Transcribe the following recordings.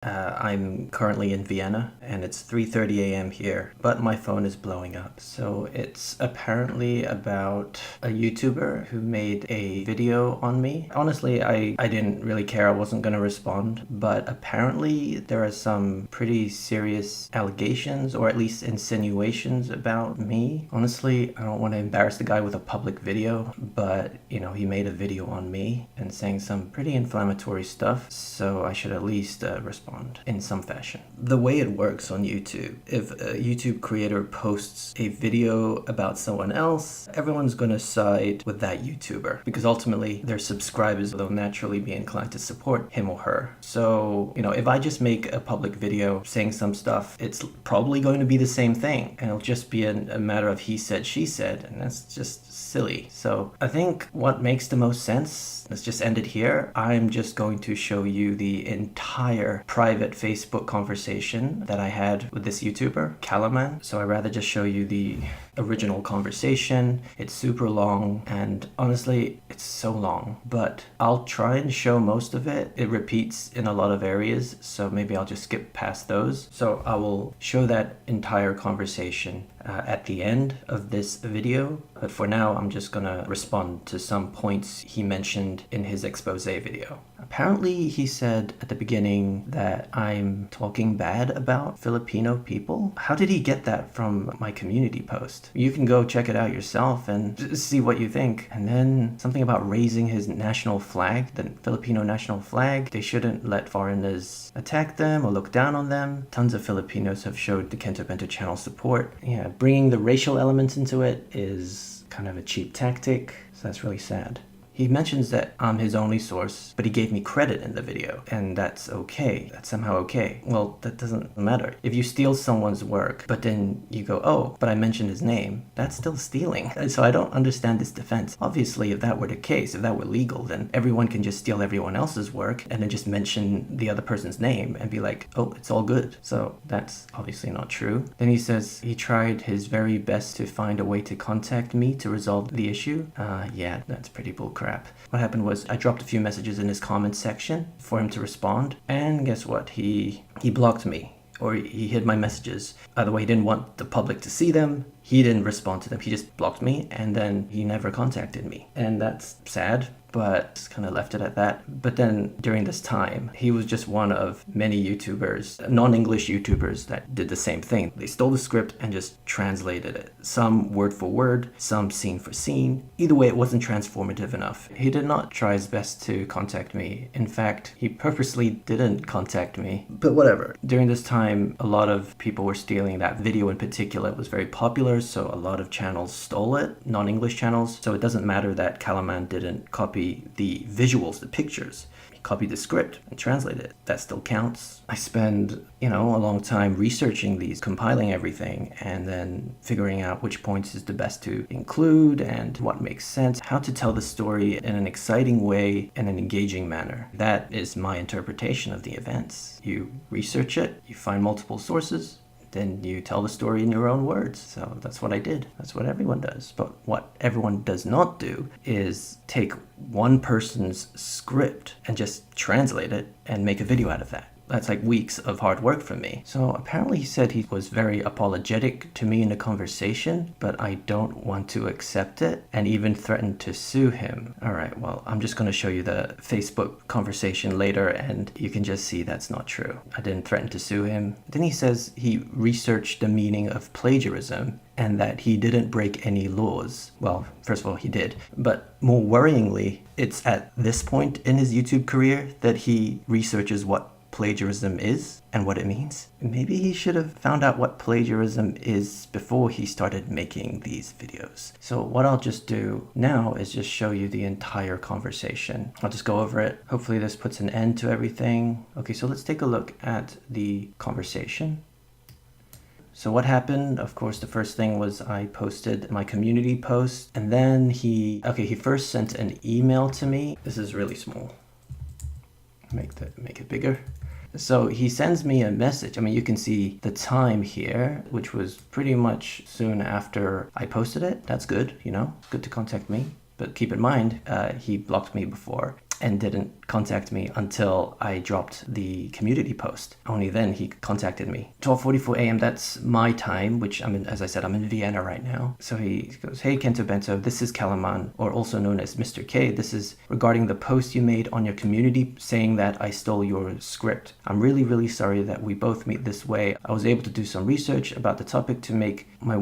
I'm currently in Vienna and it's 3:30 a.m. here, but my phone is blowing up. So it's apparently about a YouTuber who made a video on me. Honestly, I didn't really care. I wasn't going to respond, but apparently there are some pretty serious allegations or at least insinuations about me. Honestly, I don't want to embarrass the guy with a public video, but he made a video on me and saying some pretty inflammatory stuff, so I should at least respond in some fashion. The way it works on YouTube, if a YouTube creator posts a video about someone else, everyone's going to side with that YouTuber because ultimately their subscribers will naturally be inclined to support him or her. So, if I just make a public video saying some stuff, it's probably going to be the same thing, and it'll just be a matter of he said, she said, and that's just silly. So I think what makes the most sense, let's just end it here. I'm just going to show you the entire private Facebook conversation that I had with this YouTuber, Kaalaman. So I'd rather just show you the original conversation. It's super long, and honestly, it's so long, but I'll try and show most of it. It repeats in a lot of areas, so maybe I'll just skip past those. So I will show that entire conversation at the end of this video, but for now I'm just gonna respond to some points he mentioned in his expose video. Apparently he said at the beginning that I'm talking bad about Filipino people. How did he get that from my community post? You can go check it out yourself and just see what you think. And then something about raising his national flag, the Filipino national flag. They shouldn't let foreigners attack them or look down on them. Tons of Filipinos have showed the Kento Bento channel support. Yeah, bringing the racial elements into it is kind of a cheap tactic, so that's really sad. He mentions that I'm his only source, but he gave me credit in the video, and that's okay. That's somehow okay. Well, that doesn't matter. If you steal someone's work, but then you go, oh, but I mentioned his name, that's still stealing. So I don't understand this defense. Obviously, if that were the case, if that were legal, then everyone can just steal everyone else's work and then just mention the other person's name and be like, oh, it's all good. So that's obviously not true. Then he says he tried his very best to find a way to contact me to resolve the issue. Yeah, that's pretty bullcrap. What happened was I dropped a few messages in his comments section for him to respond, and guess what? He blocked me, or he hid my messages. Either way, he didn't want the public to see them. He didn't respond to them. He just blocked me, and then he never contacted me. And that's sad, but just kind of left it at that. But then during this time, he was just one of many YouTubers, non-English YouTubers, that did the same thing. They stole the script and just translated it. Some word for word, some scene for scene. Either way, it wasn't transformative enough. He did not try his best to contact me. In fact, he purposely didn't contact me. But whatever. During this time, a lot of people were stealing that video in particular. It was very popular, so a lot of channels stole it, non-English channels. So it doesn't matter that Kaalaman didn't copy the visuals, the pictures. He copied the script and translated it. That still counts. I spend, a long time researching these, compiling everything, and then figuring out which points is the best to include and what makes sense, how to tell the story in an exciting way and an engaging manner. That is my interpretation of the events. You research it, you find multiple sources, then you tell the story in your own words. So that's what I did. That's what everyone does. But what everyone does not do is take one person's script and just translate it and make a video out of that. That's like weeks of hard work for me. So apparently he said he was very apologetic to me in the conversation, but I don't want to accept it, and even threatened to sue him. All right, well, I'm just going to show you the Facebook conversation later, and you can just see that's not true. I didn't threaten to sue him. Then he says he researched the meaning of plagiarism and that he didn't break any laws. Well, first of all, he did. But more worryingly, it's at this point in his YouTube career that he researches what plagiarism is and what it means. Maybe he should have found out what plagiarism is before he started making these videos. So what I'll just do now is just show you the entire conversation. I'll just go over it. Hopefully this puts an end to everything. Okay, so let's take a look at the conversation. So what happened, of course, the first thing was I posted my community post, and then he first sent an email to me. This is really small. Make it bigger. So he sends me a message. I mean, you can see the time here, which was pretty much soon after I posted it. That's good, good to contact me. But keep in mind, he blocked me before. and didn't contact me until I dropped the community post. Only then he contacted me. 12:44 a.m. That's my time, which as I said, I'm in Vienna right now. So he goes, "Hey Kento Bento, this is Kaalaman, or also known as Mr. K. This is regarding the post you made on your community saying that I stole your script. I'm really, really sorry that we both meet this way. I was able to do some research about the topic to make my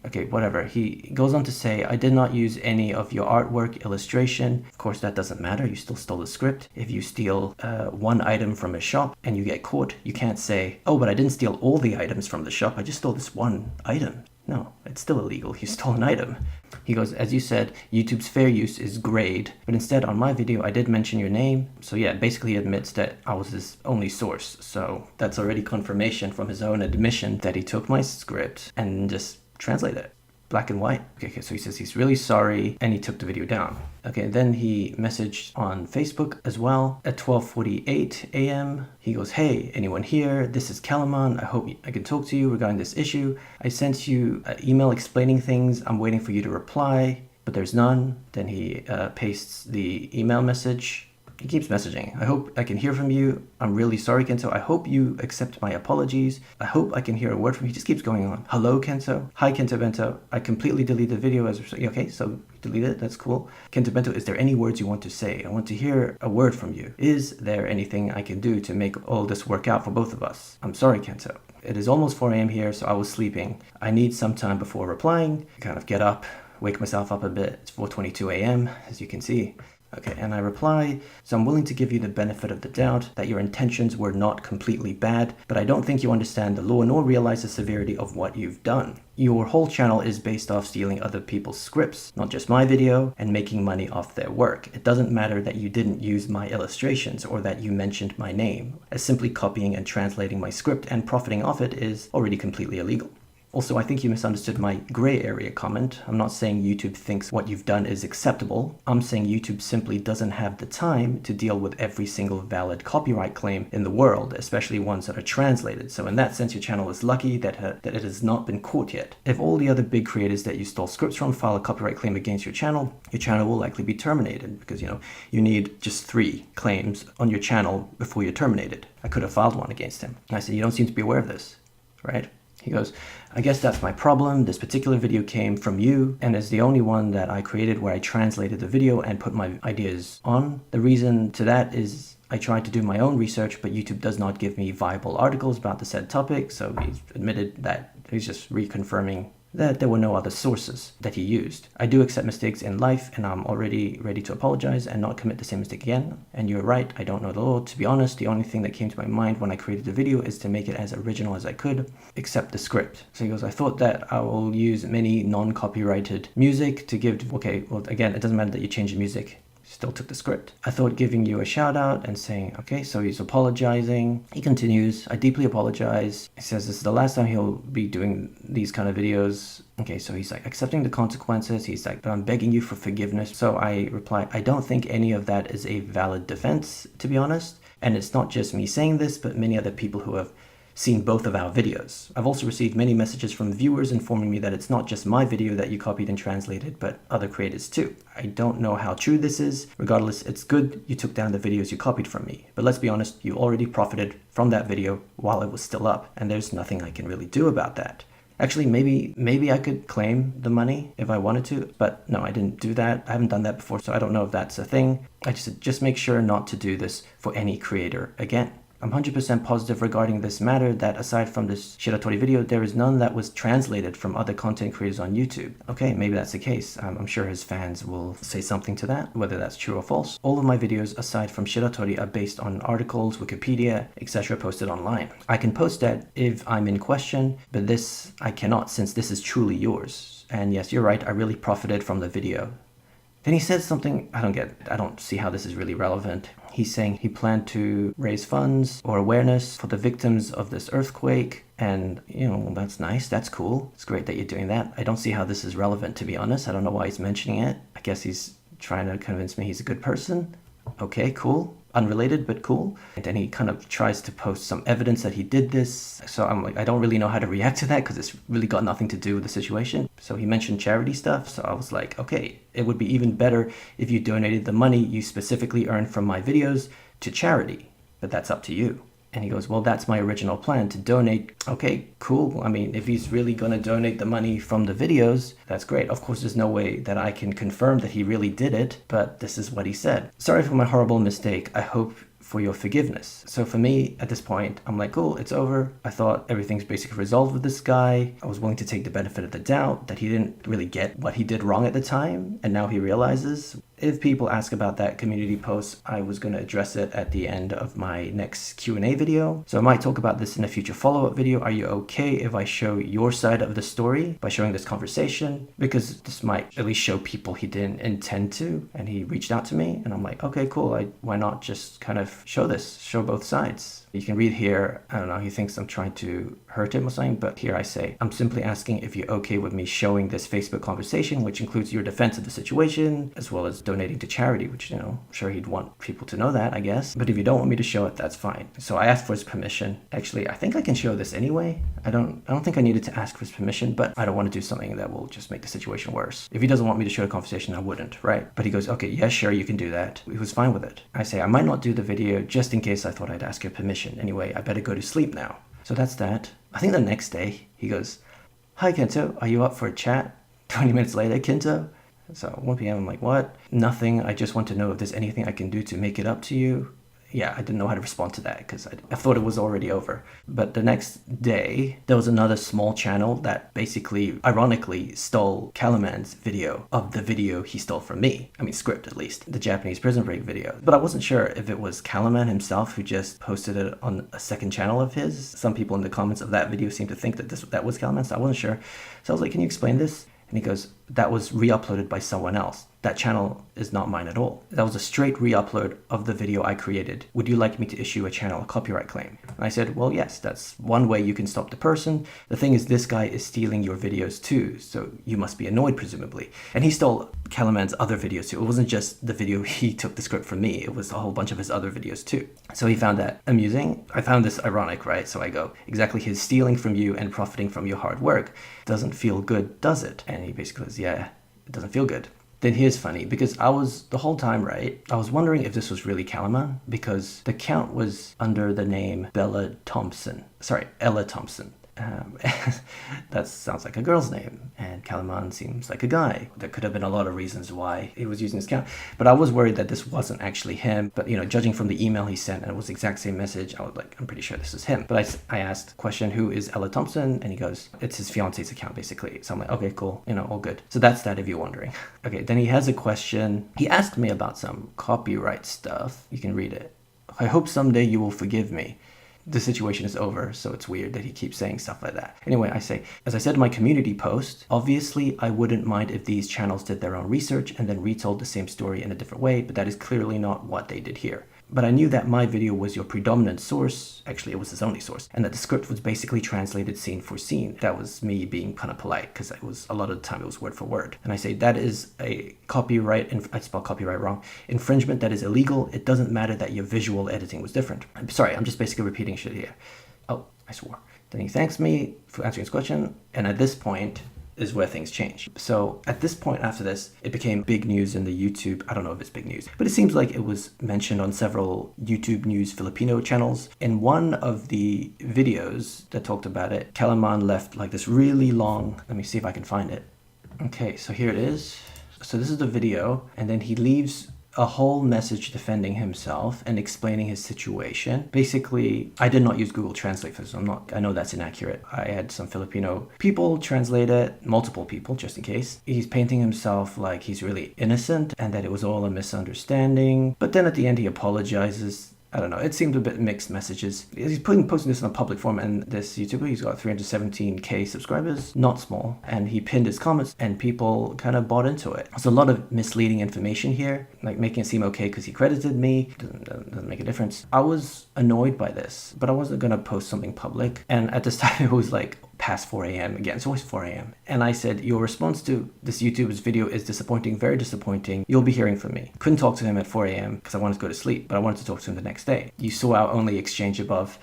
okay, whatever." He goes on to say, "I did not use any of your artwork, illustration." Of course, that doesn't matter. You still stole the script. If you steal one item from a shop and you get caught, you can't say, "Oh, but I didn't steal all the items from the shop. I just stole this one item." No, it's still illegal. You stole an item. He goes, "As you said, YouTube's fair use is grade, but instead on my video I did mention your name." So yeah, basically admits that I was his only source. So that's already confirmation from his own admission that he took my script and just translated it. Black and white. Okay, so he says he's really sorry and he took the video down. Okay, then he messaged on Facebook as well at 12:48 a.m. He goes, "Hey, anyone here? This is Kaalaman. I hope I can talk to you regarding this issue. I sent you an email explaining things. I'm waiting for you to reply, but there's none." Then he pastes the email message. He keeps messaging. "I hope I can hear from you. I'm really sorry, Kento. I hope you accept my apologies. I hope I can hear a word from you." He just keeps going on. "Hello, Kento. Hi, Kento Bento. I completely deleted the video as..." Okay, so delete it. That's cool. "Kento Bento, is there any words you want to say? I want to hear a word from you. Is there anything I can do to make all this work out for both of us? I'm sorry, Kento. It is almost 4 a.m. here, so I was sleeping. I need some time before replying." Kind of get up, wake myself up a bit. It's 4:22 a.m., as you can see. Okay, and I reply, "So I'm willing to give you the benefit of the doubt that your intentions were not completely bad, but I don't think you understand the law nor realize the severity of what you've done. Your whole channel is based off stealing other people's scripts, not just my video, and making money off their work. It doesn't matter that you didn't use my illustrations or that you mentioned my name, as simply copying and translating my script and profiting off it is already completely illegal." Also, I think you misunderstood my gray area comment. I'm not saying YouTube thinks what you've done is acceptable. I'm saying YouTube simply doesn't have the time to deal with every single valid copyright claim in the world, especially ones that are translated. So in that sense, your channel is lucky that it has not been caught yet. If all the other big creators that you stole scripts from file a copyright claim against your channel will likely be terminated because, you need just 3 claims on your channel before you're terminated. I could have filed one against him. And I said, "You don't seem to be aware of this, right?" He goes, "I guess that's my problem. This particular video came from you and is the only one that I created where I translated the video and put my ideas on. The reason to that is I tried to do my own research, but YouTube does not give me viable articles about the said topic." So he's admitted that he's just reconfirming that there were no other sources that he used. "I do accept mistakes in life and I'm already ready to apologize and not commit the same mistake again. And you're right, I don't know the law. To be honest, the only thing that came to my mind when I created the video is to make it as original as I could, except the script." So he goes, "I thought that I will use many non-copyrighted music to give..." Okay, well, again, it doesn't matter that you change the music. Still took the script. "I thought giving you a shout out and saying..." Okay, so he's apologizing. He continues, "I deeply apologize." He says this is the last time he'll be doing these kind of videos. Okay, so he's like accepting the consequences. He's like, "But I'm begging you for forgiveness." So I reply, "I don't think any of that is a valid defense, to be honest. And it's not just me saying this, but many other people who have seen both of our videos. I've also received many messages from viewers informing me that it's not just my video that you copied and translated, but other creators too. I don't know how true this is. Regardless, it's good you took down the videos you copied from me. But let's be honest, you already profited from that video while it was still up, and there's nothing I can really do about that. Actually, maybe I could claim the money if I wanted to, but no, I didn't do that. I haven't done that before, so I don't know if that's a thing. I just make sure not to do this for any creator again. I'm 100% positive regarding this matter that aside from this Shiratori video, there is none that was translated from other content creators on YouTube." Okay, maybe that's the case. I'm sure his fans will say something to that, whether that's true or false. "All of my videos, aside from Shiratori, are based on articles, Wikipedia, etc. posted online. I can post that if I'm in question, but this I cannot since this is truly yours. And yes, you're right, I really profited from the video." Then he says something I don't get. I don't see how this is really relevant. He's saying he planned to raise funds or awareness for the victims of this earthquake. And, that's nice. That's cool. It's great that you're doing that. I don't see how this is relevant, to be honest. I don't know why he's mentioning it. I guess he's trying to convince me he's a good person. Okay, cool. unrelated but cool. And then he kind of tries to post some evidence that he did this. So I'm like, I don't really know how to react to that because it's really got nothing to do with the situation. So he mentioned charity stuff. So I was like, okay, it would be even better if you donated the money you specifically earned from my videos to charity, but that's up to you. And he goes, well, that's my original plan, to donate. Okay, cool. I mean, if he's really going to donate the money from the videos, that's great. Of course, there's no way that I can confirm that he really did it, but this is what he said. Sorry for my horrible mistake. I hope for your forgiveness. So for me, at this point, I'm like, cool, it's over. I thought everything's basically resolved with this guy. I was willing to take the benefit of the doubt that he didn't really get what he did wrong at the time, and now he realizes. If people ask about that community post, I was going to address it at the end of my next Q&A video. So I might talk about this in a future follow-up video. Are you okay if I show your side of the story by showing this conversation? Because this might at least show people he didn't intend to, and he reached out to me, and I'm like, okay, cool. Why not just kind of show both sides? You can read here, I don't know, he thinks I'm trying to hurt him or something, but here I say, I'm simply asking if you're okay with me showing this Facebook conversation, which includes your defense of the situation, as well as donating to charity, which, I'm sure he'd want people to know that, I guess. But if you don't want me to show it, that's fine. So I asked for his permission. Actually, I think I can show this anyway. I don't think I needed to ask for his permission, but I don't want to do something that will just make the situation worse. If he doesn't want me to show the conversation, I wouldn't, right? But he goes, okay, yeah, sure, you can do that. He was fine with it. I say, I might not do the video just in case. I thought I'd ask your permission. Anyway, I better go to sleep now. So that's that. I think the next day, he goes, hi, Kento, are you up for a chat? 20 minutes later, Kento. So 1 p.m., I'm like, what? Nothing. I just want to know if there's anything I can do to make it up to you. Yeah, I didn't know how to respond to that because I thought it was already over. But the next day, there was another small channel that basically, ironically, stole Kaalaman's video of the video he stole from me. I mean, script at least, the Japanese prison break video. But I wasn't sure if it was Kaalaman himself who just posted it on a second channel of his. Some people in the comments of that video seemed to think that that was Kaalaman, so I wasn't sure. So I was like, can you explain this? And he goes, that was re-uploaded by someone else. That channel is not mine at all. That was a straight re-upload of the video I created. Would you like me to issue a channel a copyright claim? And I said, well, yes, that's one way you can stop the person. The thing is, this guy is stealing your videos too, so you must be annoyed, presumably. And he stole Kaalaman's other videos too. It wasn't just the video he took the script from me. It was a whole bunch of his other videos too. So he found that amusing. I found this ironic, right? So I go, exactly, his stealing from you and profiting from your hard work doesn't feel good, does it? And he basically goes, yeah, it doesn't feel good. Then here's funny, because the whole time, right, I was wondering if this was really Kaalaman, because the account was under the name Ella Thompson. That sounds like a girl's name, and Kaalaman seems like a guy. There could have been a lot of reasons why he was using this account, but I was worried that this wasn't actually him. But judging from the email he sent, and it was the exact same message, I was like, I'm pretty sure this is him. But I asked the question, who is Ella Thompson? And he goes, it's his fiance's account, basically. So I'm like, okay, cool, all good. So that's that, if you're wondering. Okay, then he has a question. He asked me about some copyright stuff. You can read it. I hope someday you will forgive me. The situation is over, so it's weird that he keeps saying stuff like that. Anyway, I say, as I said in my community post, obviously I wouldn't mind if these channels did their own research and then retold the same story in a different way, but that is clearly not what they did here. But I knew that my video was your predominant source, actually it was his only source, and that the script was basically translated scene for scene. That was me being kind of polite, because a lot of the time it was word for word. And I say that is a copyright, I spelled copyright wrong, infringement that is illegal. It doesn't matter that your visual editing was different. I'm sorry, I'm just basically repeating shit here. Oh, I swore. Then he thanks me for answering his question, and at this point, is where things change. So at this point after this, it became big news in the YouTube. I don't know if it's big news, but it seems like it was mentioned on several YouTube News Filipino channels. In one of the videos that talked about it, Kaalaman left like this really long, let me see if I can find it. Okay, so here it is. So this is the video, and then he leaves a whole message defending himself and explaining his situation. Basically, I did not use Google Translate for this. I know that's inaccurate. I had some Filipino people translate it, multiple people, just in case. He's painting himself like he's really innocent and that it was all a misunderstanding. But then at the end, he apologizes. I don't know, it seemed a bit mixed messages. He's posting this in a public forum, and this YouTuber, he's got 317k subscribers, not small, and he pinned his comments and people kind of bought into it. There's a lot of misleading information here, like making it seem okay because he credited me, doesn't make a difference. I was annoyed by this, but I wasn't gonna post something public, and at this time it was like past 4 a.m. Again, it's always 4 a.m. And I said, your response to this YouTuber's video is disappointing, very disappointing. You'll be hearing from me. Couldn't talk to him at 4 a.m. because I wanted to go to sleep, but I wanted to talk to him the next day. You saw our only exchange above.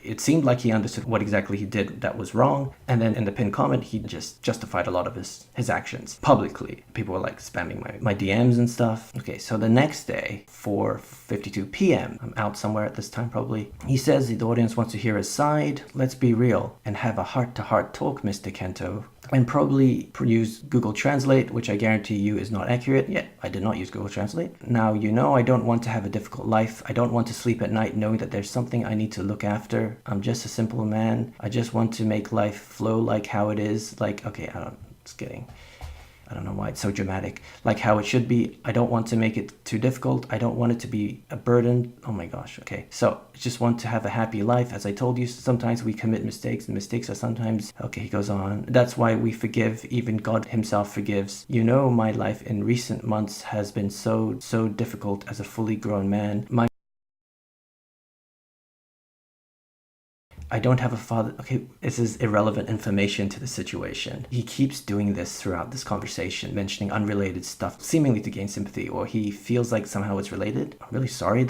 It seemed like he understood what exactly he did that was wrong. And then in the pinned comment, he just justified a lot of his actions publicly. People were like spamming my DMs and stuff. Okay, so the next day, 4:52 p.m., I'm out somewhere at this time probably. He says the audience wants to hear his side. Let's be real and have a heart-to-heart talk, Mr. Kento. And probably use Google Translate, which I guarantee you is not accurate. Yeah, I did not use Google Translate. Now, you know I don't want to have a difficult life. I don't want to sleep at night knowing that there's something I need to look after. I'm just a simple man. I just want to make life flow like how it is. Like, okay, just kidding. I don't know why it's so dramatic. Like how it should be. I don't want to make it too difficult. I don't want it to be a burden. Oh my gosh. Okay. So I just want to have a happy life. As I told you, sometimes we commit mistakes and mistakes are sometimes, okay, he goes on. That's why we forgive. Even God himself forgives. You know, my life in recent months has been so difficult as a fully grown man. I don't have a father. Okay, this is irrelevant information to the situation. He keeps doing this throughout this conversation, mentioning unrelated stuff, seemingly to gain sympathy, or he feels like somehow it's related. I'm really sorry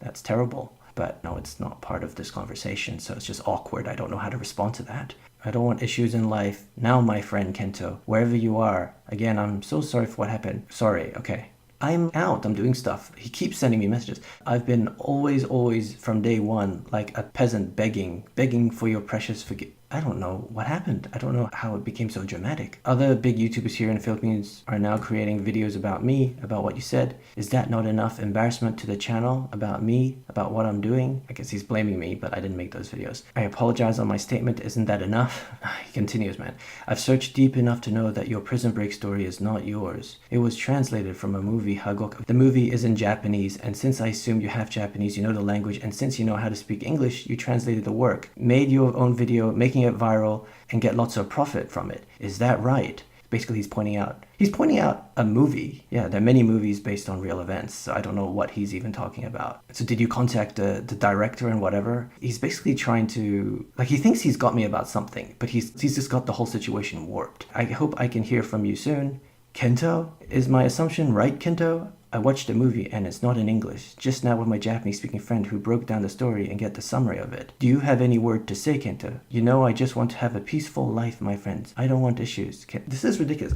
that's terrible, but no, it's not part of this conversation, so it's just awkward. I don't know how to respond to that. I don't want issues in life. Now, my friend Kento, wherever you are, again, I'm so sorry for what happened. Sorry, okay. I'm out, I'm doing stuff. He keeps sending me messages. I've been always from day one, like a peasant begging for your precious I don't know what happened. I don't know how it became so dramatic. Other big YouTubers here in the Philippines are now creating videos about me, about what you said. Is that not enough embarrassment to the channel about me, about what I'm doing? I guess he's blaming me, but I didn't make those videos. I apologize on my statement. Isn't that enough? He continues, man. I've searched deep enough to know that your prison break story is not yours. It was translated from a movie, Hagok. The movie is in Japanese, and since I assume you have Japanese, you know the language, and since you know how to speak English, you translated the work, made your own video, making it viral, and get lots of profit from it. Is that right? Basically, he's pointing out a movie. Yeah, there are many movies based on real events, so I don't know what he's even talking about. So did you contact the director and whatever? He's basically trying to, like, he thinks he's got me about something, but he's just got the whole situation warped. I hope I can hear from you soon. Kento? Is my assumption right, Kento? I watched a movie and it's not in English, just now with my Japanese-speaking friend who broke down the story and get the summary of it. Do you have any word to say, Kento? You know I just want to have a peaceful life, my friends. I don't want issues. This is ridiculous.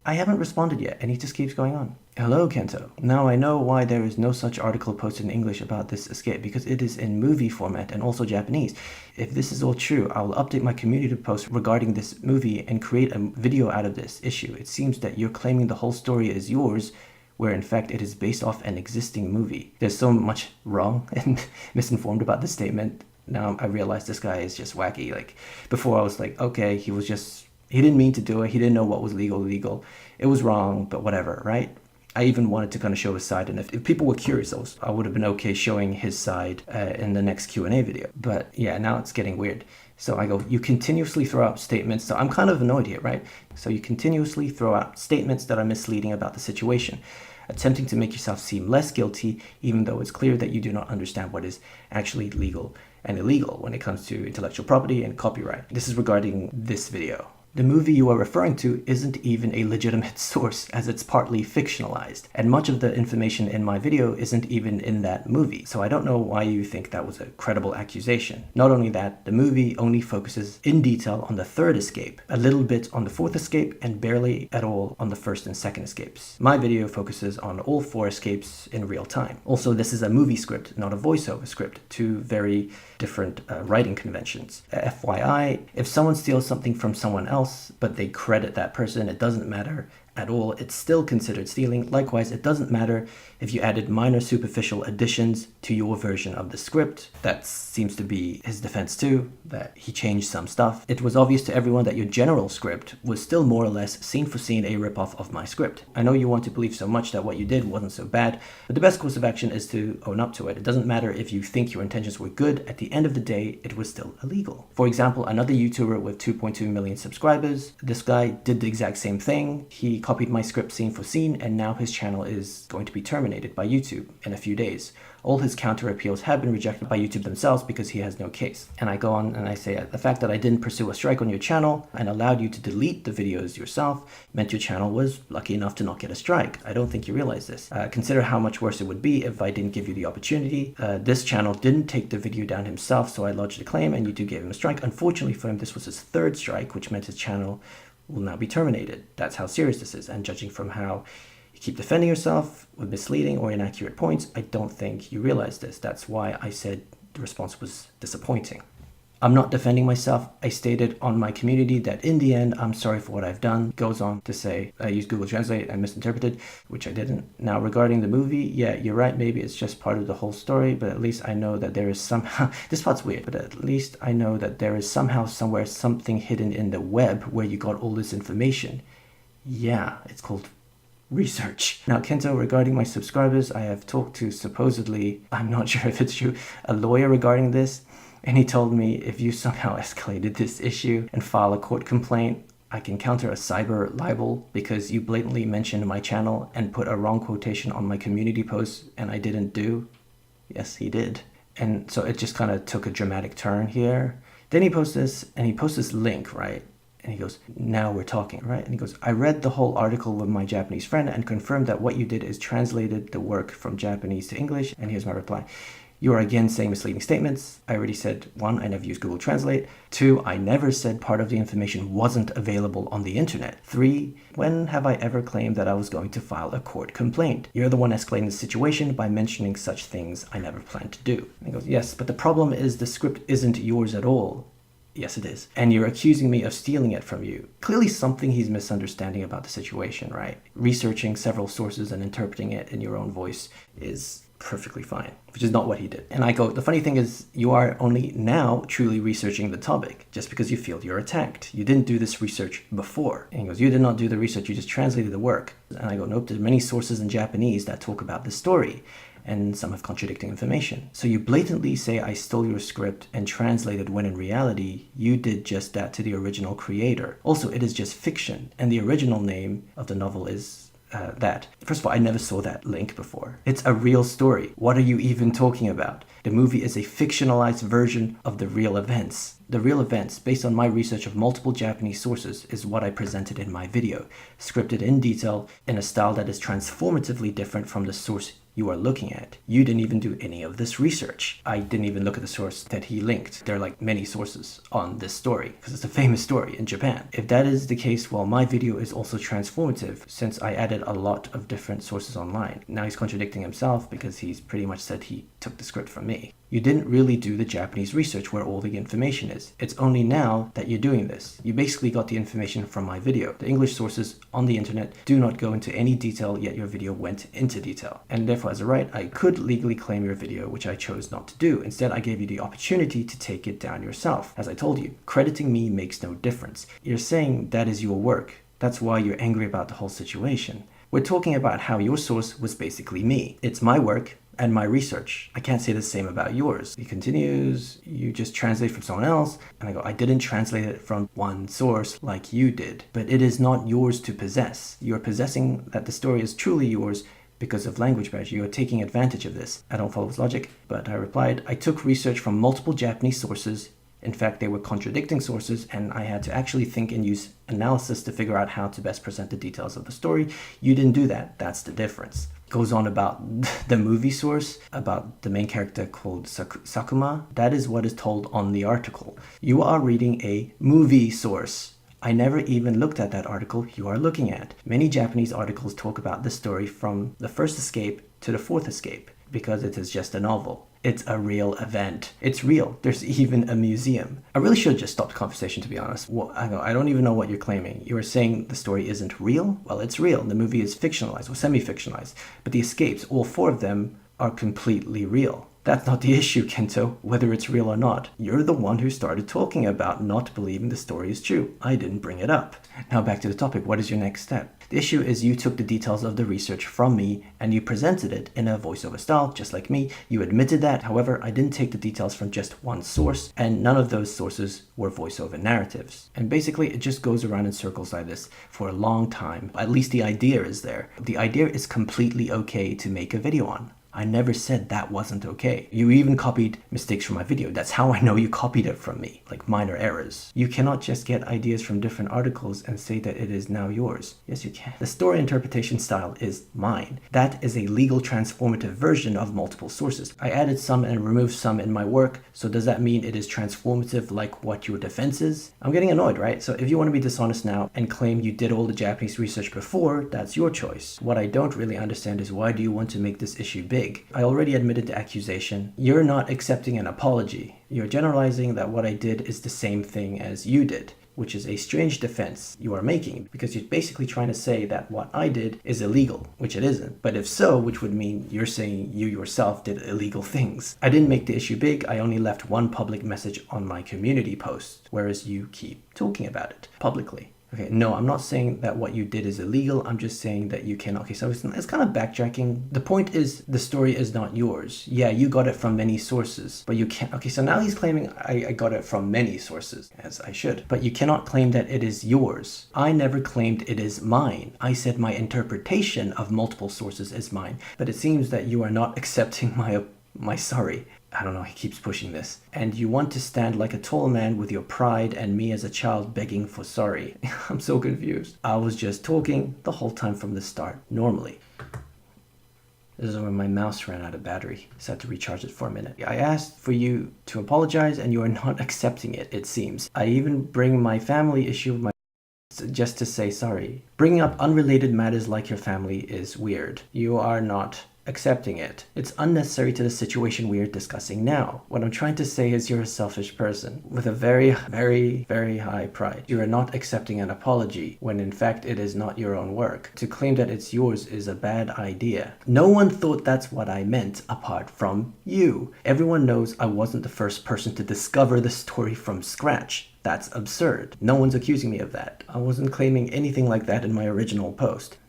I haven't responded yet, and he just keeps going on. Hello, Kento. Now I know why there is no such article posted in English about this escape, because it is in movie format and also Japanese. If this is all true, I will update my community post regarding this movie and create a video out of this issue. It seems that you're claiming the whole story is yours, where in fact it is based off an existing movie. There's so much wrong and misinformed about this statement. Now I realize this guy is just wacky. Like, before I was like, okay, he didn't mean to do it. He didn't know what was legal. It was wrong, but whatever, right? I even wanted to kind of show his side, and if people were curious, I would have been okay showing his side in the next Q&A video. But yeah, now it's getting weird. So I go, you continuously throw out statements. So I'm kind of annoyed here, right? So you continuously throw out statements that are misleading about the situation, attempting to make yourself seem less guilty, even though it's clear that you do not understand what is actually legal and illegal when it comes to intellectual property and copyright. This is regarding this video. The movie you are referring to isn't even a legitimate source, as it's partly fictionalized, and much of the information in my video isn't even in that movie, so I don't know why you think that was a credible accusation. Not only that, the movie only focuses in detail on the third escape, a little bit on the fourth escape, and barely at all on the first and second escapes. My video focuses on all 4 escapes in real time. Also, this is a movie script, not a voiceover script, 2 very different writing conventions. FYI, if someone steals something from someone else, but they credit that person, it doesn't matter at all. It's still considered stealing. Likewise, it doesn't matter if you added minor superficial additions to your version of the script. That seems to be his defense too, that he changed some stuff. It was obvious to everyone that your general script was still more or less scene for scene a ripoff of my script. I know you want to believe so much that what you did wasn't so bad, but the best course of action is to own up to it. It doesn't matter if you think your intentions were good. At the end of the day, it was still illegal. For example, another YouTuber with 2.2 million subscribers, this guy did the exact same thing. He copied my script scene for scene, and now his channel is going to be terminated by YouTube in a few days. All his counter appeals have been rejected by YouTube themselves because he has no case. And I go on and I say, the fact that I didn't pursue a strike on your channel and allowed you to delete the videos yourself meant your channel was lucky enough to not get a strike. I don't think you realize this. Consider how much worse it would be if I didn't give you the opportunity. This channel didn't take the video down himself, so I lodged a claim and YouTube gave him a strike. Unfortunately for him, this was his third strike, which meant his channel will now be terminated. That's how serious this is. And judging from how you keep defending yourself with misleading or inaccurate points, I don't think you realize this. That's why I said the response was disappointing. I'm not defending myself. I stated on my community that in the end, I'm sorry for what I've done. Goes on to say, I used Google Translate and misinterpreted, which I didn't. Now, regarding the movie, yeah, you're right. Maybe it's just part of the whole story, but at least I know that there is somehow, this part's weird, but at least I know that there is somehow somewhere something hidden in the web where you got all this information. Yeah, it's called research. Now, Kento, regarding my subscribers, I have talked to supposedly, I'm not sure if it's true, a lawyer regarding this. And he told me, if you somehow escalated this issue and file a court complaint, I can counter a cyber libel because you blatantly mentioned my channel and put a wrong quotation on my community post and I didn't do. Yes, he did. And so it just kind of took a dramatic turn here. Then he posts this, and he posts this link, right? And he goes, now we're talking, right? And he goes, I read the whole article with my Japanese friend and confirmed that what you did is translated the work from Japanese to English. And here's my reply. You are again saying misleading statements. I already said, 1, I never used Google Translate. 2, I never said part of the information wasn't available on the internet. 3, when have I ever claimed that I was going to file a court complaint? You're the one escalating the situation by mentioning such things I never planned to do. And he goes, yes, but the problem is the script isn't yours at all. Yes, it is. And you're accusing me of stealing it from you. Clearly something he's misunderstanding about the situation, right? Researching several sources and interpreting it in your own voice is perfectly fine, which is not what he did. And I go, the funny thing is you are only now truly researching the topic just because you feel you're attacked. You didn't do this research before. And he goes, you did not do the research, you just translated the work. And I go, nope, there's many sources in Japanese that talk about this story, and some have contradicting information. So you blatantly say I stole your script and translated when in reality, you did just that to the original creator. Also, it is just fiction, and the original name of the novel is that. First of all, I never saw that link before. It's a real story. What are you even talking about? The movie is a fictionalized version of the real events. The real events, based on my research of multiple Japanese sources, is what I presented in my video, scripted in detail in a style that is transformatively different from the source you are looking at. You didn't even do any of this research. I didn't even look at the source that he linked. There are like many sources on this story because it's a famous story in Japan. If that is the case, well, my video is also transformative since I added a lot of different sources online. Now he's contradicting himself because he's pretty much said he took the script from me. You didn't really do the Japanese research where all the information is. It's only now that you're doing this. You basically got the information from my video. The English sources on the internet do not go into any detail, yet your video went into detail. And therefore, as a right, I could legally claim your video, which I chose not to do. Instead, I gave you the opportunity to take it down yourself. As I told you, crediting me makes no difference. You're saying that is your work. That's why you're angry about the whole situation. We're talking about how your source was basically me. It's my work and my research. I can't say the same about yours. He continues, you just translate from someone else. And I go, I didn't translate it from one source like you did, but it is not yours to possess. You're possessing that the story is truly yours because of language barrier. You are taking advantage of this. I don't follow his logic, but I replied, I took research from multiple Japanese sources. In fact, they were contradicting sources, and I had to actually think and use analysis to figure out how to best present the details of the story. You didn't do that. That's the difference. Goes on about the movie source, about the main character called Sakuma. That is what is told on the article. You are reading a movie source. I never even looked at that article you are looking at. Many Japanese articles talk about this story from the first escape to the fourth escape because it is just a novel. It's a real event. It's real. There's even a museum. I really should just stop the conversation, to be honest. Well, I don't even know what you're claiming. You are saying the story isn't real? Well, it's real. The movie is fictionalized or semi-fictionalized. But the escapes, all 4 of them, are completely real. That's not the issue, Kento, whether it's real or not. You're the one who started talking about not believing the story is true. I didn't bring it up. Now back to the topic. What is your next step? The issue is you took the details of the research from me and you presented it in a voiceover style, just like me. You admitted that. However, I didn't take the details from just one source, and none of those sources were voiceover narratives. And basically, it just goes around in circles like this for a long time. At least the idea is there. The idea is completely okay to make a video on. I never said that wasn't okay. You even copied mistakes from my video. That's how I know you copied it from me, like minor errors. You cannot just get ideas from different articles and say that it is now yours. Yes, you can. The story interpretation style is mine. That is a legal transformative version of multiple sources. I added some and removed some in my work, so does that mean it is transformative like what your defense is? I'm getting annoyed, right? So if you want to be dishonest now and claim you did all the Japanese research before, that's your choice. What I don't really understand is why do you want to make this issue big? I already admitted the accusation. You're not accepting an apology. You're generalizing that what I did is the same thing as you did, which is a strange defense you are making because you're basically trying to say that what I did is illegal, which it isn't. But if so, which would mean you're saying you yourself did illegal things. I didn't make the issue big. I only left one public message on my community post, whereas you keep talking about it publicly. Okay, no, I'm not saying that what you did is illegal. I'm just saying that you can. Okay, so it's kind of backtracking. The point is the story is not yours. Yeah, you got it from many sources, but you can't. Okay, so now he's claiming I got it from many sources, as I should. But you cannot claim that it is yours. I never claimed it is mine. I said my interpretation of multiple sources is mine, but it seems that you are not accepting my sorry. I don't know, he keeps pushing this. And you want to stand like a tall man with your pride and me as a child begging for sorry. I'm so confused. I was just talking the whole time from the start, normally. This is when my mouse ran out of battery, so I had to recharge it for a minute. I asked for you to apologize and you are not accepting it, it seems. I even bring my family issue with my just to say sorry. Bringing up unrelated matters like your family is weird. You are not accepting it. It's unnecessary to the situation we are discussing now. What I'm trying to say is you're a selfish person with a very, very, very high pride. You are not accepting an apology when in fact it is not your own work. To claim that it's yours is a bad idea. No one thought that's what I meant apart from you. Everyone knows I wasn't the first person to discover the story from scratch. That's absurd. No one's accusing me of that. I wasn't claiming anything like that in my original post.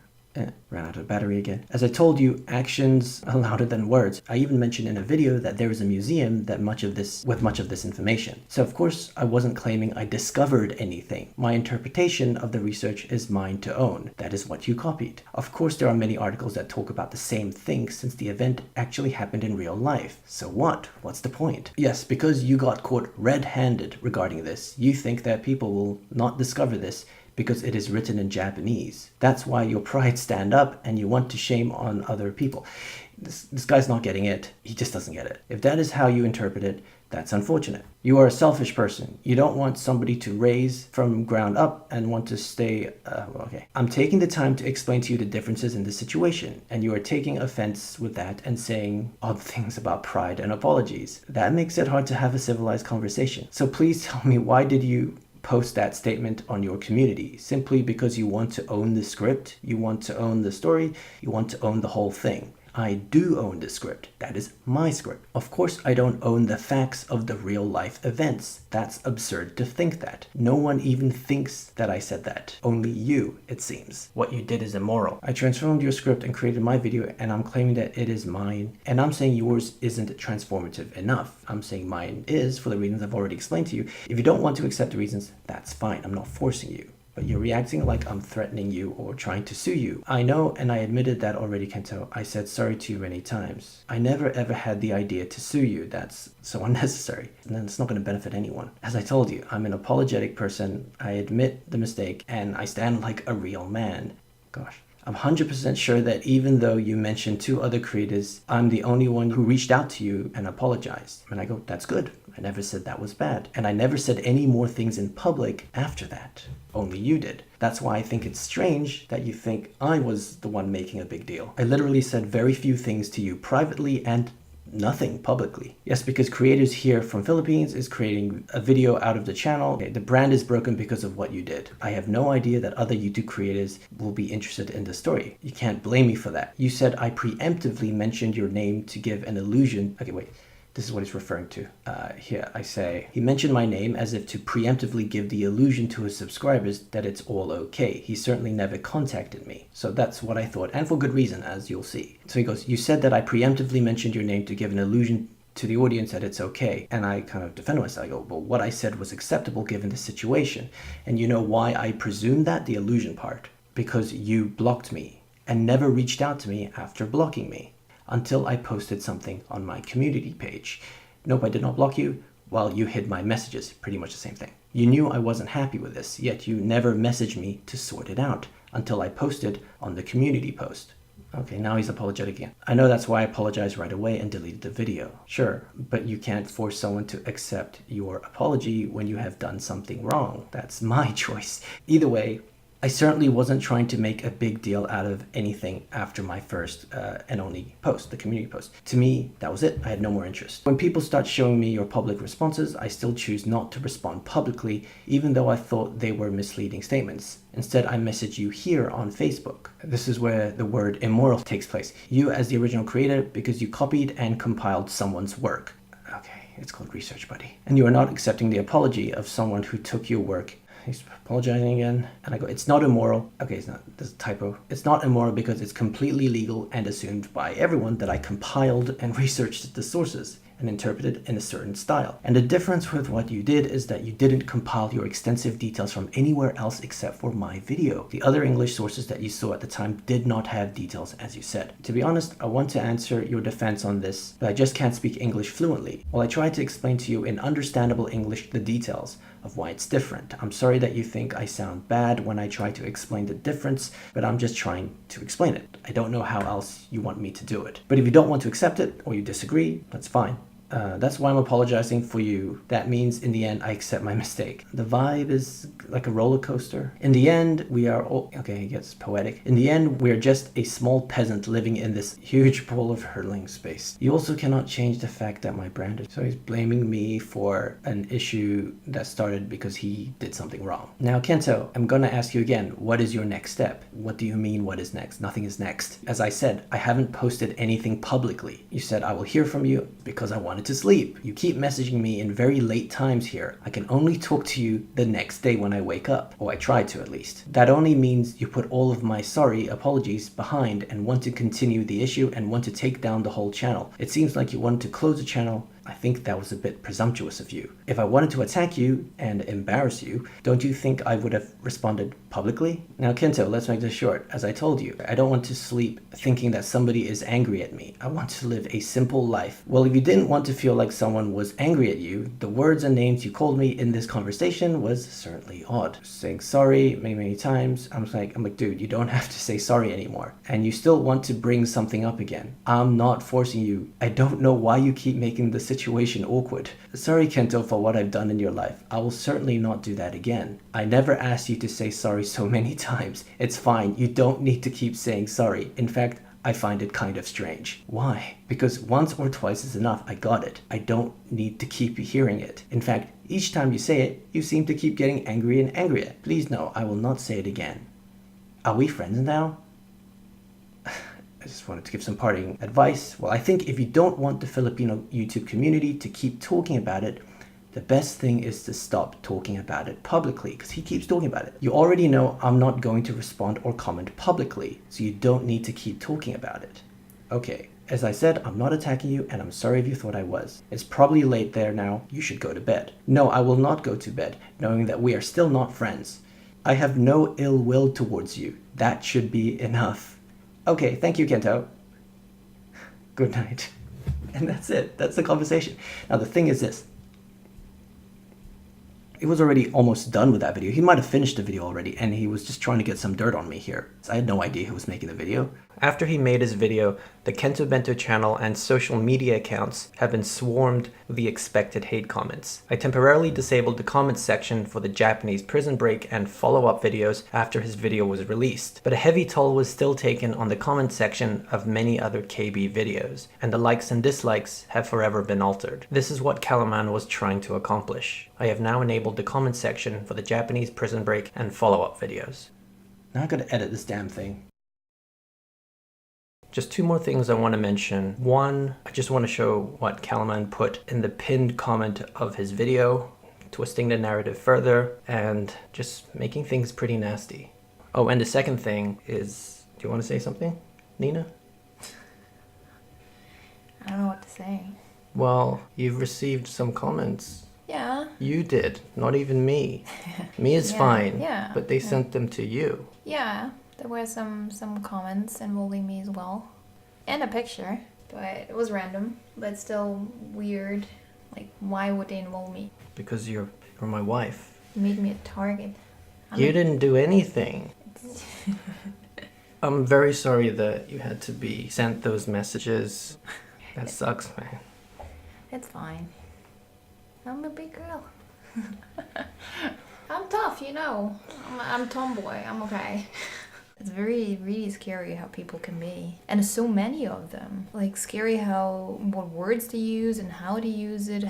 Ran out of battery again. As I told you, actions are louder than words. I even mentioned in a video that there is a museum that with much of this information. So of course I wasn't claiming I discovered anything. My interpretation of the research is mine to own. That is what you copied. Of course there are many articles that talk about the same thing since the event actually happened in real life. So what? What's the point? Yes, because you got caught red-handed regarding this. You think that people will not discover this because it is written in Japanese. That's why your pride stand up and you want to shame on other people. This guy's not getting it. He just doesn't get it. If that is how you interpret it, that's unfortunate. You are a selfish person. You don't want somebody to raise from ground up and want to stay, okay. I'm taking the time to explain to you the differences in this situation, and you are taking offense with that and saying odd things about pride and apologies. That makes it hard to have a civilized conversation. So please tell me, why did you post that statement on your community? Simply because you want to own the script, you want to own the story, you want to own the whole thing. I do own the script. That is my script. Of course, I don't own the facts of the real life events. That's absurd to think that. No one even thinks that I said that. Only you, it seems. What you did is immoral. I transformed your script and created my video, and I'm claiming that it is mine. And I'm saying yours isn't transformative enough. I'm saying mine is, for the reasons I've already explained to you. If you don't want to accept the reasons, that's fine. I'm not forcing you. But you're reacting like I'm threatening you or trying to sue you. I know, and I admitted that already, Kento. I said sorry to you many times. I never ever had the idea to sue you. That's so unnecessary. And then it's not going to benefit anyone. As I told you, I'm an apologetic person. I admit the mistake, and I stand like a real man. Gosh. I'm 100% sure that even though you mentioned 2 other creators, I'm the only one who reached out to you and apologized. And I go, that's good. I never said that was bad. And I never said any more things in public after that. Only you did. That's why I think it's strange that you think I was the one making a big deal. I literally said very few things to you privately and nothing publicly. Yes, because creators here from Philippines is creating a video out of the channel. Okay, the brand is broken because of what you did. I have no idea that other YouTube creators will be interested in the story. You can't blame me for that. You said I preemptively mentioned your name to give an illusion. Okay, wait. This is what he's referring to. Here I say, he mentioned my name as if to preemptively give the illusion to his subscribers that it's all okay. He certainly never contacted me. So that's what I thought, and for good reason, as you'll see. So he goes, you said that I preemptively mentioned your name to give an illusion to the audience that it's okay. And I kind of defend myself. I go, well, what I said was acceptable given the situation. And you know why I presume that? The illusion part. Because you blocked me and never reached out to me after blocking me until I posted something on my community page. Nope, I did not block you. Well, you hid my messages. Pretty much the same thing. You knew I wasn't happy with this, yet you never messaged me to sort it out until I posted on the community post. Okay, now he's apologetic again. I know that's why I apologized right away and deleted the video. Sure, but you can't force someone to accept your apology when you have done something wrong. That's my choice. Either way, I certainly wasn't trying to make a big deal out of anything after my first and only post, the community post. To me, that was it. I had no more interest. When people start showing me your public responses, I still choose not to respond publicly, even though I thought they were misleading statements. Instead, I message you here on Facebook. This is where the word immoral takes place. You as the original creator, because you copied and compiled someone's work. Okay, it's called research, buddy. And you are not accepting the apology of someone who took your work. He's apologizing again. And I go, it's not immoral. Okay, it's not, there's a typo. It's not immoral because it's completely legal and assumed by everyone that I compiled and researched the sources and interpreted in a certain style. And the difference with what you did is that you didn't compile your extensive details from anywhere else except for my video. The other English sources that you saw at the time did not have details, as you said. To be honest, I want to answer your defense on this, but I just can't speak English fluently. While I try to explain to you in understandable English the details of why it's different. I'm sorry that you think I sound bad when I try to explain the difference, but I'm just trying to explain it. I don't know how else you want me to do it. But if you don't want to accept it or you disagree, that's fine. That's why I'm apologizing for you. That means in the end, I accept my mistake. The vibe is like a roller coaster. In the end, we are all, okay, it gets poetic. In the end, we're just a small peasant living in this huge pool of hurtling space. You also cannot change the fact that my brand is, so he's blaming me for an issue that started because he did something wrong. Now, Kento, I'm gonna ask you again, what is your next step? What do you mean, what is next? Nothing is next. As I said, I haven't posted anything publicly. You said I will hear from you because I wanted to sleep. You keep messaging me in very late times here. I can only talk to you the next day when I wake up, or I try to at least. That only means you put all of my sorry apologies behind and want to continue the issue and want to take down the whole channel. It seems like you wanted to close the channel. I think that was a bit presumptuous of you. If I wanted to attack you and embarrass you, don't you think I would have responded publicly? Now, Kento, let's make this short. As I told you, I don't want to sleep thinking that somebody is angry at me. I want to live a simple life. Well, if you didn't want to feel like someone was angry at you, the words and names you called me in this conversation was certainly odd. Saying sorry many, many times. I'm like, dude, you don't have to say sorry anymore. And you still want to bring something up again. I'm not forcing you. I don't know why you keep making the situation awkward. Sorry, Kento, for what I've done in your life. I will certainly not do that again. I never asked you to say sorry so many times. It's fine. You don't need to keep saying sorry. In fact, I find it kind of strange. Why? Because once or twice is enough. I got it. I don't need to keep hearing it. In fact, each time you say it, you seem to keep getting angrier and angrier. Please no, I will not say it again. Are we friends now? I just wanted to give some parting advice. Well, I think if you don't want the Filipino YouTube community to keep talking about it, the best thing is to stop talking about it publicly, because he keeps talking about it. You already know I'm not going to respond or comment publicly, so you don't need to keep talking about it. Okay, as I said, I'm not attacking you, and I'm sorry if you thought I was. It's probably late there now. You should go to bed. No, I will not go to bed, knowing that we are still not friends. I have no ill will towards you. That should be enough. Okay, thank you, Kento. Good night. And that's it. That's the conversation. Now, the thing is this. He was already almost done with that video. He might have finished the video already, and he was just trying to get some dirt on me here. So I had no idea who was making the video. After he made his video, the Kento Bento channel and social media accounts have been swarmed with the expected hate comments. I temporarily disabled the comments section for the Japanese prison break and follow-up videos after his video was released, but a heavy toll was still taken on the comment section of many other KB videos, and the likes and dislikes have forever been altered. This is what Kaalaman was trying to accomplish. I have now enabled the comment section for the Japanese prison break and follow-up videos. Now I gotta edit this damn thing. Just two more things I want to mention. One, I just want to show what Kaalaman put in the pinned comment of his video, twisting the narrative further and just making things pretty nasty. Oh, and the second thing is, do you want to say something, Nina? I don't know what to say. Well, you've received some comments. Yeah. You did, not even me. Me is Yeah, fine, yeah, but they yeah. sent them to you. Yeah, there were some comments involving me as well. And a picture. But it was random, but still weird. Like, why would they involve me? Because you're my wife. You made me a target. You didn't do anything. I'm very sorry that you had to be sent those messages. That sucks, man. It's fine. I'm a big girl. I'm tough, you know. I'm tomboy. I'm okay. It's really scary how people can be. And there's so many of them. Like, scary how, what words they use and how they use it.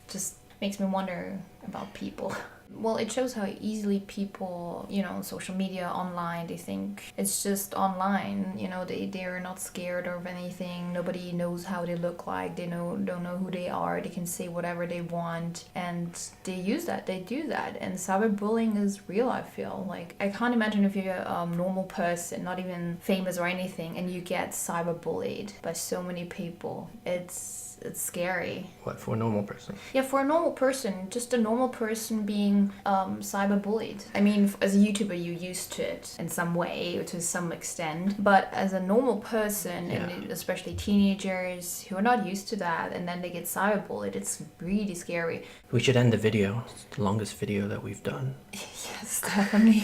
Just makes me wonder about people. Well, it shows how easily people, you know, social media, online, they think it's just online. You know, they're not scared of anything. Nobody knows how they look like. They don't know who they are. They can say whatever they want. And they use that. They do that. And cyberbullying is real, I feel. Like, I can't imagine if you're a normal person, not even famous or anything, and you get cyberbullied by so many people. It's scary. What, for a normal person? Yeah, for a normal person, just a normal person being cyberbullied. I mean, as a YouTuber, you're used to it in some way or to some extent. But as a normal person, and especially teenagers who are not used to that, and then they get cyberbullied, it's really scary. We should end the video. It's the longest video that we've done. Yes, definitely.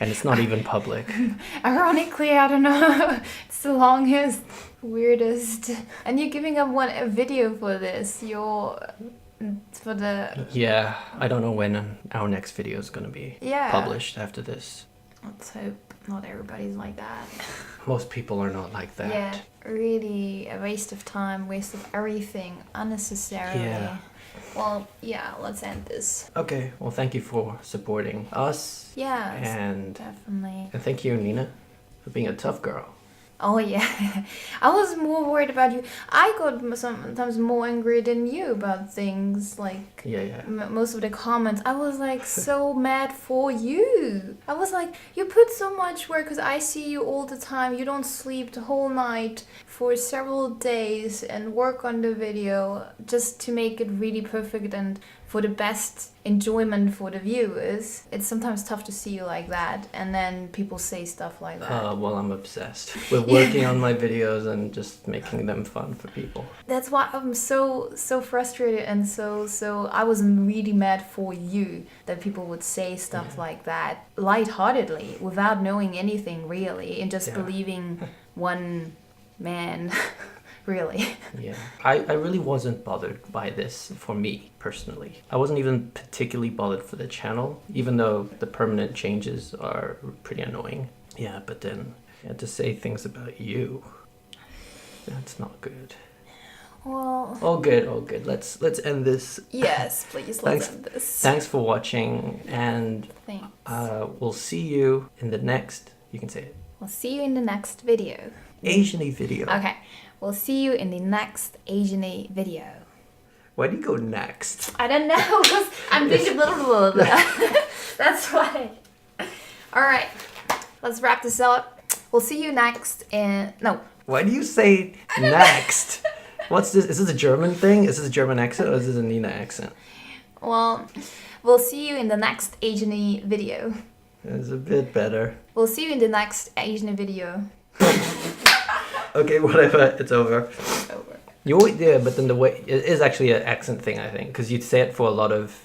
And it's not even public. Ironically, I don't know. It's the longest, weirdest. And you're giving up a video for this. For the... Yeah, I don't know when our next video is going to be published after this. Let's hope not everybody's like that. Most people are not like that. Yeah, really a waste of time, waste of everything, unnecessarily. Yeah. Well, yeah, let's end this. Okay, well, thank you for supporting us. Yeah, And definitely. And thank you, Nina, for being a tough girl. Oh yeah, I was more worried about you. I got sometimes more angry than you about things, like most of the comments. I was like so mad for you. I was like, you put so much work, because I see you all the time. You don't sleep the whole night for several days and work on the video just to make it really perfect and for the best enjoyment for the viewers. It's sometimes tough to see you like that, and then people say stuff like that. Well, I'm obsessed with working on my videos and just making them fun for people. That's why I'm so frustrated, and so I was really mad for you that people would say stuff like that lightheartedly without knowing anything really, and just believing one man. Really. Yeah. I really wasn't bothered by this for me personally. I wasn't even particularly bothered for the channel, even though the permanent changes are pretty annoying. Yeah, but then to say things about you, that's not good. Well, all good. Let's end this. Yes, please, let's end this. Thanks for watching, and thanks. We'll see you in the next, you can say it. We'll see you in the next video. Asian-y video. Okay. We'll see you in the next Asian-y video. Why do you go next? I don't know, because I'm thinking blah. That's why. Alright, let's wrap this up. We'll see you next in... No. Why do you say next? What's this? Is this a German thing? Is this a German accent or is this a Nina accent? Well, we'll see you in the next Asian-y video. It's a bit better. We'll see you in the next Asian-y video. Okay, whatever. It's over. Over. You always, yeah, but then the way it is actually an accent thing, I think, because you'd say it for a lot of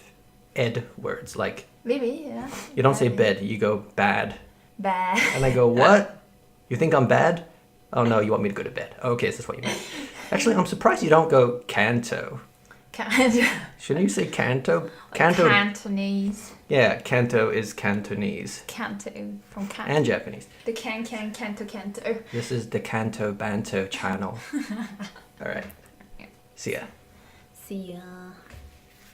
ed words, like maybe, yeah. You don't say bed, you go bad. Bad. And I go, what? You think I'm bad? Oh no, you want me to go to bed? Okay, so that's what you meant. Actually, I'm surprised you don't go Kanto. Kanto. Shouldn't you say Kanto? Like Kanto. Cantonese. Yeah, Kanto is Cantonese. Kanto from Kanto. And Japanese. The Kanto. This is the Kento Bento channel. All right. See ya. See ya.